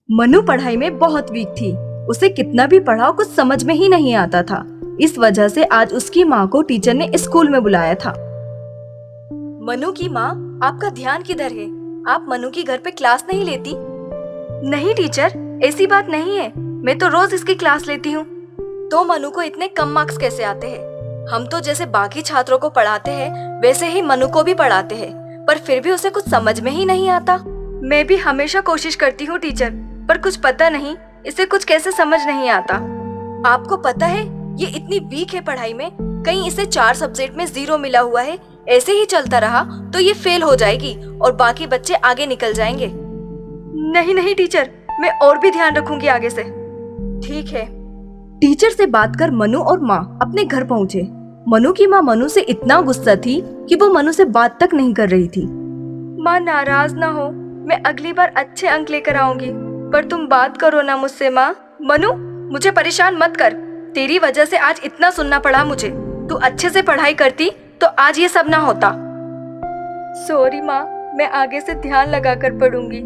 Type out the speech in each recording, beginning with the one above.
मनु पढ़ाई में बहुत वीक थी। उसे कितना भी पढ़ाओ कुछ समझ में ही नहीं आता था। इस वजह से आज उसकी माँ को टीचर ने स्कूल में बुलाया था। मनु की माँ, आपका ध्यान किधर है? आप मनु की घर पे क्लास नहीं लेती? नहीं टीचर, ऐसी बात नहीं है। मैं तो रोज इसकी क्लास लेती हूँ। तो मनु को इतने कम मार्क्स कैसे आते हैं? हम तो जैसे बाकी छात्रों को पढ़ाते हैं वैसे ही मनु को भी पढ़ाते हैं, पर फिर भी उसे कुछ समझ में ही नहीं आता। मैं भी हमेशा कोशिश करती हूँ टीचर, पर कुछ पता नहीं इसे कुछ कैसे समझ नहीं आता। आपको पता है ये इतनी वीक है पढ़ाई में, कहीं इसे 4 सब्जेक्ट में 0 मिला हुआ है। ऐसे ही चलता रहा तो ये फेल हो जाएगी और बाकी बच्चे आगे निकल जाएंगे। नहीं नहीं टीचर, मैं और भी ध्यान रखूंगी आगे से। ठीक है। टीचर से बात कर मनु और माँ अपने घर पहुँचे। मनु की माँ मनु से इतना गुस्सा थी कि वो मनु से बात तक नहीं कर रही थी। माँ नाराज ना हो, मैं अगली बार अच्छे अंक लेकर आऊंगी, पर तुम बात करो ना मुझसे माँ। मनु, मुझे परेशान मत कर। तेरी वजह से आज इतना सुनना पड़ा मुझे। तू अच्छे से पढ़ाई करती तो आज ये सब ना होता। सॉरी माँ, मैं आगे से ध्यान लगाकर पढ़ूंगी।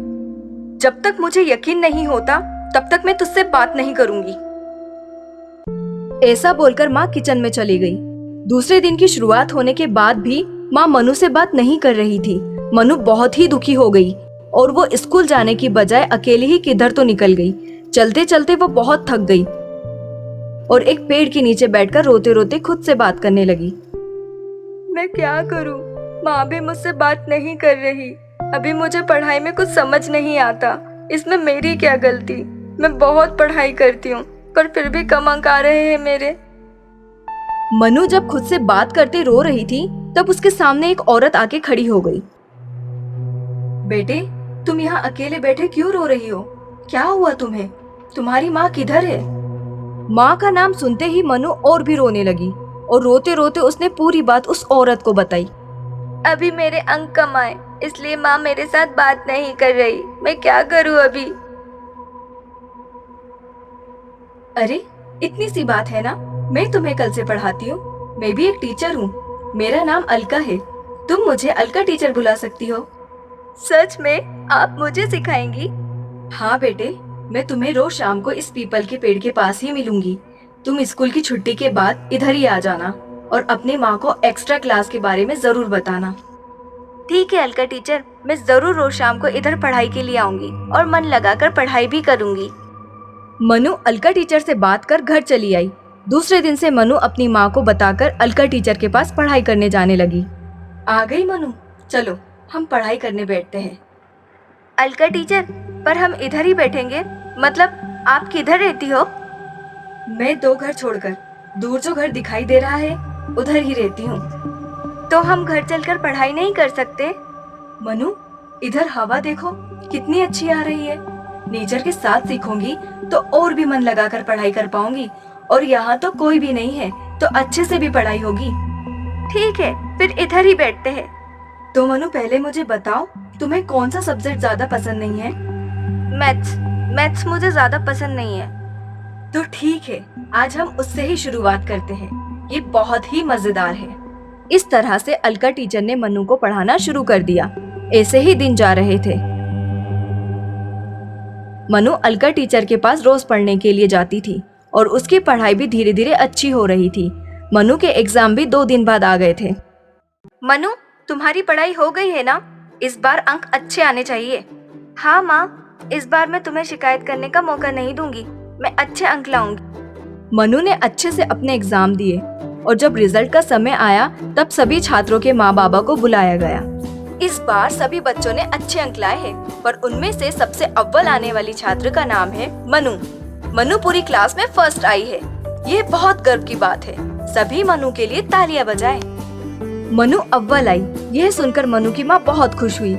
जब तक मुझे यकीन नहीं होता तब तक मैं तुझसे बात नहीं करूंगी। ऐसा बोलकर माँ किचन में चली गई। दूसरे दिन की शुरुआत होने के बाद भी माँ मनु से बात नहीं कर रही थी। मनु बहुत ही दुखी हो गई और वो स्कूल जाने की बजाय अकेले ही किधर तो निकल गई। चलते चलते वो बहुत थक गई और एक पेड़ के नीचे बैठकर रोते रोते खुद से बात करने लगी। मैं क्या करूं? माँ भी मुझसे बात नहीं कर रही। अभी मुझे पढ़ाई में कुछ समझ नहीं आता। इसमें मेरी क्या गलती? मैं बहुत पढ़ाई करती हूँ पर फिर भी कम अंक आ रहे हैं मेरे। मनु जब खुद से बात करते रो रही थी तब उसके सामने एक औरत आके खड़ी हो गई। बेटे, तुम यहाँ अकेले बैठे क्यों रो रही हो? क्या हुआ तुम्हें? तुम्हारी माँ किधर है? माँ का नाम सुनते ही मनु और भी रोने लगी और रोते रोते उसने पूरी बात उस औरत को बताई। अभी मेरे अंक कम आए इसलिए माँ मेरे साथ बात नहीं कर रही। मैं क्या करूँ अभी? अरे, इतनी सी बात है ना, मैं तुम्हें कल से पढ़ाती हूँ। मैं भी एक टीचर हूँ। मेरा नाम अलका है। तुम मुझे अलका टीचर बुला सकती हो। सच में? आप मुझे सिखाएंगी? हाँ बेटे, मैं तुम्हें रोज शाम को इस पीपल के पेड़ के पास ही मिलूंगी। तुम स्कूल की छुट्टी के बाद इधर ही आ जाना और अपनी माँ को एक्स्ट्रा क्लास के बारे में जरूर बताना। ठीक है अलका टीचर, मैं जरूर रोज शाम को इधर पढ़ाई के लिए आऊंगी और मन लगाकर पढ़ाई भी करूंगी। मनु अलका टीचर से बात कर घर चली आई। दूसरे दिन से मनु अपनी माँ को बताकर अलका टीचर के पास पढ़ाई करने जाने लगी। आ गई मनु, चलो हम पढ़ाई करने बैठते हैं। अलका टीचर, पर हम इधर ही बैठेंगे? मतलब आप किधर रहती हो? मैं 2 घर छोड़कर दूर जो घर दिखाई दे रहा है उधर ही रहती हूँ। तो हम घर चलकर पढ़ाई नहीं कर सकते? मनु, इधर हवा देखो कितनी अच्छी आ रही है। नेचर के साथ सीखूंगी तो और भी मन लगाकर पढ़ाई कर पाऊंगी और यहाँ तो कोई भी नहीं है तो अच्छे से भी पढ़ाई होगी। ठीक है, फिर इधर ही बैठते हैं। तो मनु पहले मुझे बताओ, तुम्हें कौन सा सब्जेक्ट ज्यादा पसंद नहीं है? मैथ्स मुझे ज्यादा पसंद नहीं है। तो ठीक है, आज हम उससे ही शुरुआत करते हैं। ये बहुत ही मजेदार है। इस तरह से अलका टीचर ने मनु को पढ़ाना शुरू कर दिया। ऐसे ही दिन जा रहे थे। मनु अलका टीचर के पास रोज पढ़ने के लिए जाती थी और उसकी पढ़ाई भी धीरे धीरे अच्छी हो रही थी। मनु के एग्जाम भी 2 दिन बाद आ गए थे। मनु, तुम्हारी पढ़ाई हो गई है ना? इस बार अंक अच्छे आने चाहिए। हाँ माँ, इस बार मैं तुम्हें शिकायत करने का मौका नहीं दूंगी। मैं अच्छे अंक लाऊंगी। मनु ने अच्छे से अपने एग्जाम दिए और जब रिजल्ट का समय आया तब सभी छात्रों के माँ बाबा को बुलाया गया। इस बार सभी बच्चों ने अच्छे अंक लाए हैं, पर उनमें से सबसे अव्वल आने वाली छात्र का नाम है मनु। मनु पूरी क्लास में फर्स्ट आई है। ये बहुत गर्व की बात है। सभी मनु के लिए तालियां बजाएं। मनु अव्वल आई। यह सुनकर मनु की माँ बहुत खुश हुई।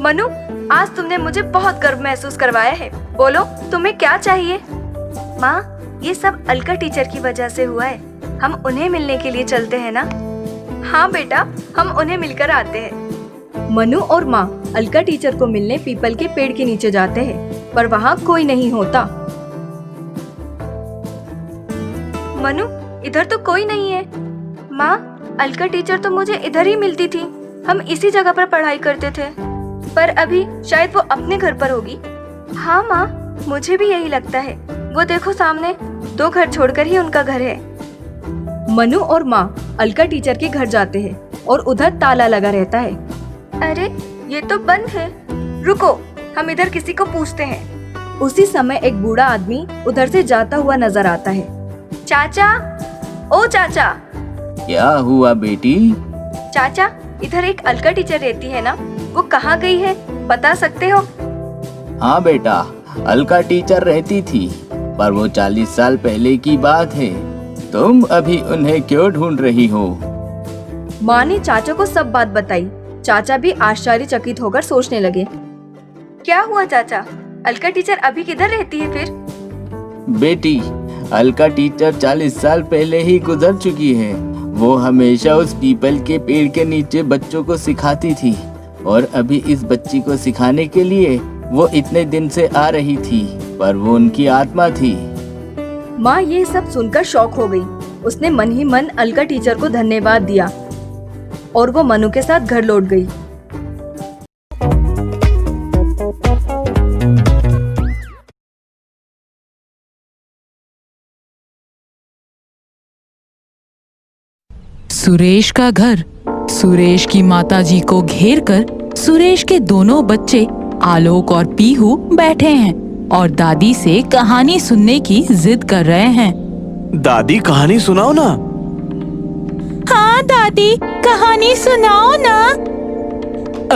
मनु, आज तुमने मुझे बहुत गर्व महसूस करवाया है। बोलो, तुम्हें क्या चाहिए? माँ, ये सब अलका टीचर की वजह से हुआ है। हम उन्हें मिलने के लिए चलते हैं ना? हाँ बेटा, हम उन्हें मिलकर आते हैं। मनु और माँ अलका टीचर को मिलने पीपल के पेड़ के नीचे जाते हैं, पर वहाँ कोई नहीं होता। मनु, इधर तो कोई नहीं है। माँ, अलका टीचर तो मुझे इधर ही मिलती थी। हम इसी जगह पर पढ़ाई करते थे, पर अभी शायद वो अपने घर पर होगी। हाँ माँ, मुझे भी यही लगता है। वो देखो सामने, 2 घर छोड़कर ही उनका घर है। मनु और माँ अलका टीचर के घर जाते हैं और उधर ताला लगा रहता है। अरे ये तो बंद है। रुको, हम इधर किसी को पूछते हैं। उसी समय एक बूढ़ा आदमी उधर से जाता हुआ नजर आता है। चाचा, ओ चाचा। क्या हुआ बेटी? चाचा, इधर एक अलका टीचर रहती है ना, वो कहाँ गई है, बता सकते हो? हाँ बेटा, अलका टीचर रहती थी, पर वो 40 साल पहले की बात है। तुम अभी उन्हें क्यों ढूंढ रही हो? माँ ने चाचा को सब बात बताई। चाचा भी आश्चर्यचकित होकर सोचने लगे। क्या हुआ चाचा, अलका टीचर अभी किधर रहती है फिर? बेटी, अलका टीचर 40 साल पहले ही गुजर चुकी है। वो हमेशा उस पीपल के पेड़ के नीचे बच्चों को सिखाती थी, और अभी इस बच्ची को सिखाने के लिए वो इतने दिन से आ रही थी, पर वो उनकी आत्मा थी। माँ ये सब सुनकर शॉक हो गई। उसने मन ही मन अलका टीचर को धन्यवाद दिया और वो मनु के साथ घर लौट गई। सुरेश का घर। सुरेश की माताजी को घेरकर सुरेश के दोनों बच्चे आलोक और पीहू बैठे हैं और दादी से कहानी सुनने की जिद कर रहे हैं। दादी कहानी सुनाओ ना। हाँ दादी, कहानी सुनाओ ना।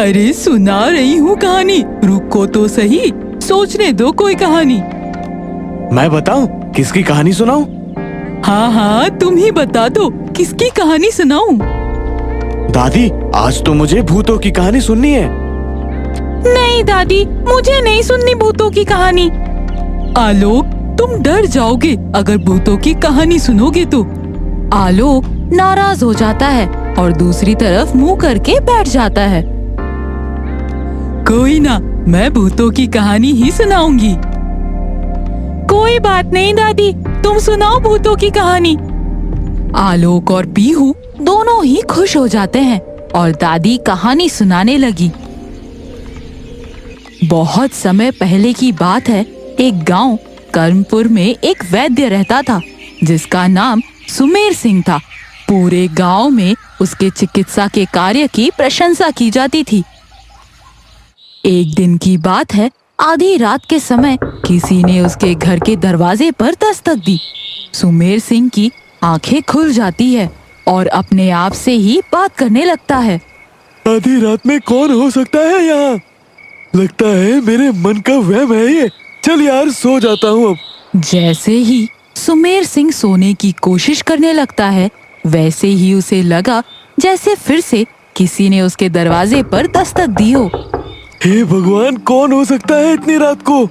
अरे सुना रही हूँ कहानी, रुको तो सही, सोचने दो कोई कहानी। मैं बताऊं किसकी कहानी सुनाऊं? हाँ हाँ, तुम ही बता दो, किसकी कहानी सुनाऊं? दादी, आज तो मुझे भूतों की कहानी सुननी है। नहीं दादी, मुझे नहीं सुननी भूतों की कहानी। आलोक, तुम डर जाओगे अगर भूतों की कहानी सुनोगे तो। आलोक नाराज हो जाता है और दूसरी तरफ मुंह करके बैठ जाता है। कोई ना, मैं भूतों की कहानी ही सुनाऊंगी। कोई बात नहीं दादी, तुम सुनाओ भूतों की कहानी। आलोक और पीहू दोनों ही खुश हो जाते हैं और दादी कहानी सुनाने लगी। बहुत समय पहले की बात है। एक गांव कर्मपुर में एक वैद्य रहता था जिसका नाम सुमेर सिंह था। पूरे गांव में उसके चिकित्सा के कार्य की प्रशंसा की जाती थी। एक दिन की बात है, आधी रात के समय किसी ने उसके घर के दरवाजे पर दस्तक दी। सुमेर सिंह की आंखें खुल जाती है और अपने आप से ही बात करने लगता है। आधी रात में कौन हो सकता है यहाँ? लगता है मेरे मन का वहम है ये। चल यार, सो जाता हूँ अब। जैसे ही सुमेर सिंह सोने की कोशिश करने लगता है, वैसे ही उसे लगा जैसे फिर से किसी ने उसके दरवाजे पर दस्तक दी हो। हे भगवान, कौन हो सकता है इतनी रात को?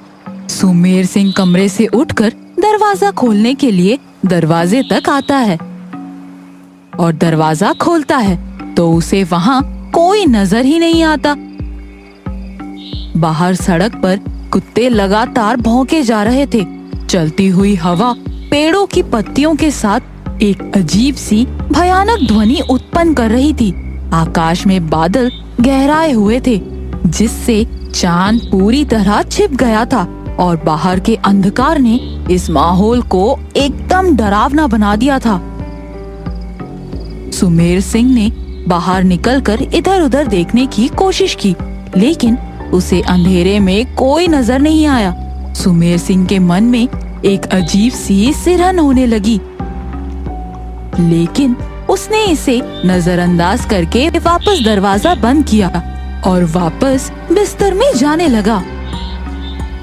सुमेर सिंह कमरे से उठकर दरवाजा खोलने के लिए दरवाजे तक आता है और दरवाजा खोलता है तो उसे वहाँ कोई नजर ही नहीं आता। बाहर सड़क पर कुत्ते लगातार भौंके जा रहे थे। चलती हुई हवा पेड़ों की पत्तियों के साथ एक अजीब सी भयानक ध्वनि उत्पन्न कर रही थी। आकाश में बादल गहराए हुए थे जिससे चांद पूरी तरह छिप गया था और बाहर के अंधकार ने इस माहौल को एकदम डरावना बना दिया था। सुमेर सिंह ने बाहर निकलकर इधर-उधर देखने की कोशिश की, लेकिन उसे अंधेरे में कोई नजर नहीं आया। सुमेर सिंह के मन में एक अजीब सी सिरहन होने लगी, लेकिन उसने इसे नजरअंदाज करके वापस दरवाजा बंद किया और वापस बिस्तर में जाने लगा।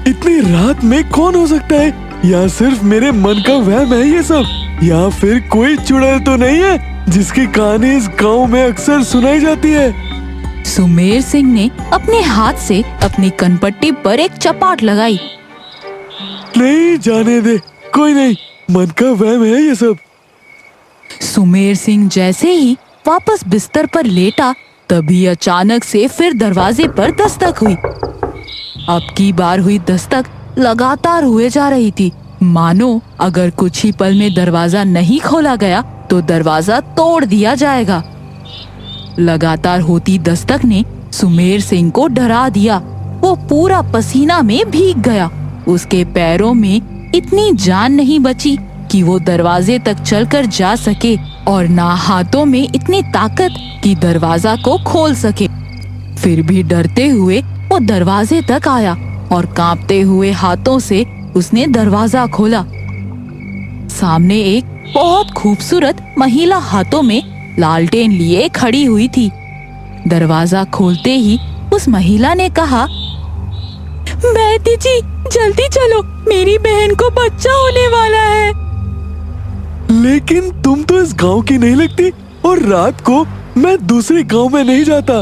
इतनी रात में कौन हो सकता है? या सिर्फ मेरे मन का वहम है ये सब? या फिर कोई चुड़ैल तो नहीं है जिसकी कहानी इस गांव में अक्सर सुनाई जाती है? सुमेर सिंह ने अपने हाथ से अपनी कनपट्टी पर एक चपाट लगाई। नहीं, जाने दे, कोई नहीं, मन का वहम है ये सब। सुमेर सिंह जैसे ही वापस बिस्तर पर लेटा, तभी अचानक से फिर दरवाजे पर दस्तक हुई। अब की बार हुई दस्तक लगातार हुए जा रही थी, मानो अगर कुछ ही पल में दरवाजा नहीं खोला गया तो दरवाजा तोड़ दिया जाएगा। लगातार होती दस्तक ने सुमेर सिंह को डरा दिया। वो वो पूरा पसीना में भीग गया। उसके पैरों में इतनी जान नहीं बची कि वो दरवाजे तक चलकर जा सके और ना हाथों में इतनी ताकत कि दरवाजा को खोल सके। फिर भी डरते हुए वो दरवाजे तक आया और कांपते हुए हाथों से उसने दरवाजा खोला। सामने एक बहुत खूबसूरत महिला हाथों में लालटेन लिए खड़ी हुई थी। दरवाजा खोलते ही उस महिला ने कहा, बैटी जी जल्दी चलो, मेरी बहन को बच्चा होने वाला है। लेकिन तुम तो इस गांव की नहीं लगती और रात को मैं दूसरे गांव में नहीं जाता।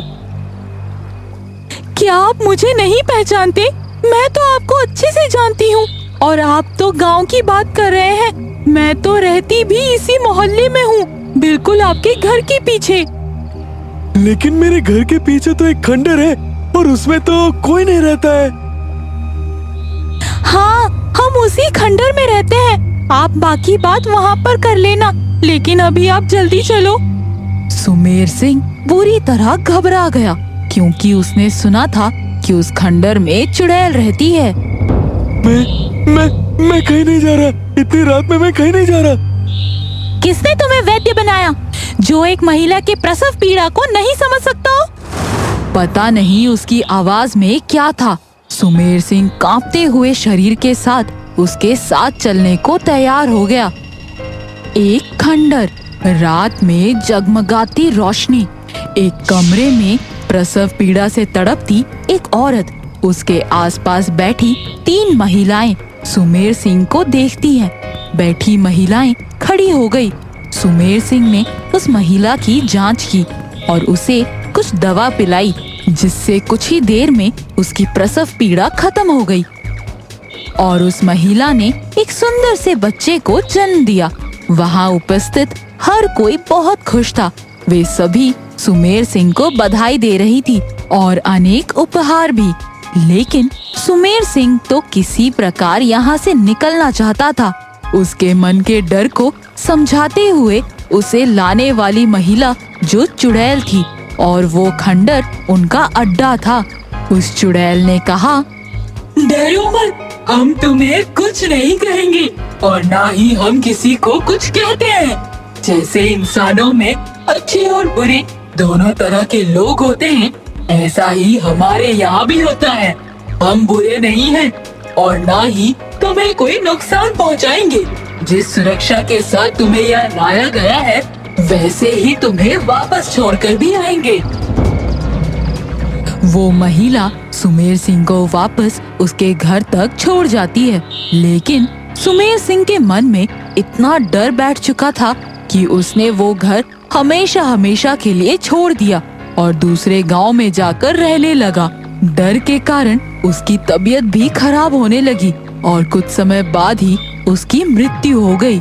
क्या आप मुझे नहीं पहचानते? मैं तो आपको अच्छे से जानती हूँ और आप तो गांव की बात कर रहे हैं। मैं तो रहती भी इसी मोहल्ले में हूँ, बिल्कुल आपके घर के पीछे। लेकिन मेरे घर के पीछे तो एक खंडर है और उसमें तो कोई नहीं रहता है। हाँ, हम उसी खंडर में रहते हैं। आप बाकी बात वहाँ पर कर लेना, लेकिन अभी आप जल्दी चलो। सुमेर सिंह बुरी तरह घबरा गया क्योंकि उसने सुना था कि उस खंडर में चुड़ैल रहती है। मैं कहीं नहीं जा रहा। इतनी रात में मैं कहीं नहीं जा रहा। किसने तुम्हें वैद्य बनाया जो एक महिला के प्रसव पीड़ा को नहीं समझ सकता हो? पता नहीं उसकी आवाज में क्या था। सुमेर सिंह कांपते हुए शरीर के साथ उसके साथ चलने को तैयार हो गया। एक खंडर, रात में जगमगाती रोशनी, एक कमरे में प्रसव पीड़ा से तड़पती एक औरत, उसके आसपास बैठी 3 महिलाएं सुमेर सिंह को देखती हैं। बैठी महिलाएं खड़ी हो गई। सुमेर सिंह ने उस महिला की जांच की और उसे कुछ दवा पिलाई, जिससे कुछ ही देर में उसकी प्रसव पीड़ा खत्म हो गई और उस महिला ने एक सुंदर से बच्चे को जन्म दिया। वहाँ उपस्थित हर कोई बहुत खुश था। वे सभी सुमेर सिंह को बधाई दे रही थी और अनेक उपहार भी। लेकिन सुमेर सिंह तो किसी प्रकार यहाँ से निकलना चाहता था। उसके मन के डर को समझाते हुए उसे लाने वाली महिला जो चुड़ैल थी और वो खंडर उनका अड्डा था। उस चुड़ैल ने कहा, डरो मत, हम तुम्हें कुछ नहीं कहेंगे और ना ही हम किसी को कुछ कहते हैं। जैसे इंसानों में अच्छे और बुरे दोनों तरह के लोग होते हैं, ऐसा ही हमारे यहाँ भी होता है। हम बुरे नहीं हैं और ना ही तुम्हें कोई नुकसान पहुँचाएंगे। जिस सुरक्षा के साथ तुम्हें यहाँ लाया गया है, वैसे ही तुम्हें वापस छोड़कर भी आएंगे। वो महिला सुमेर सिंह को वापस उसके घर तक छोड़ जाती है। लेकिन सुमेर सिंह के मन में इतना डर बैठ चुका था कि उसने वो घर हमेशा हमेशा के लिए छोड़ दिया और दूसरे गांव में जाकर रहने लगा। डर के कारण उसकी तबीयत भी खराब होने लगी और कुछ समय बाद ही उसकी मृत्यु हो गई।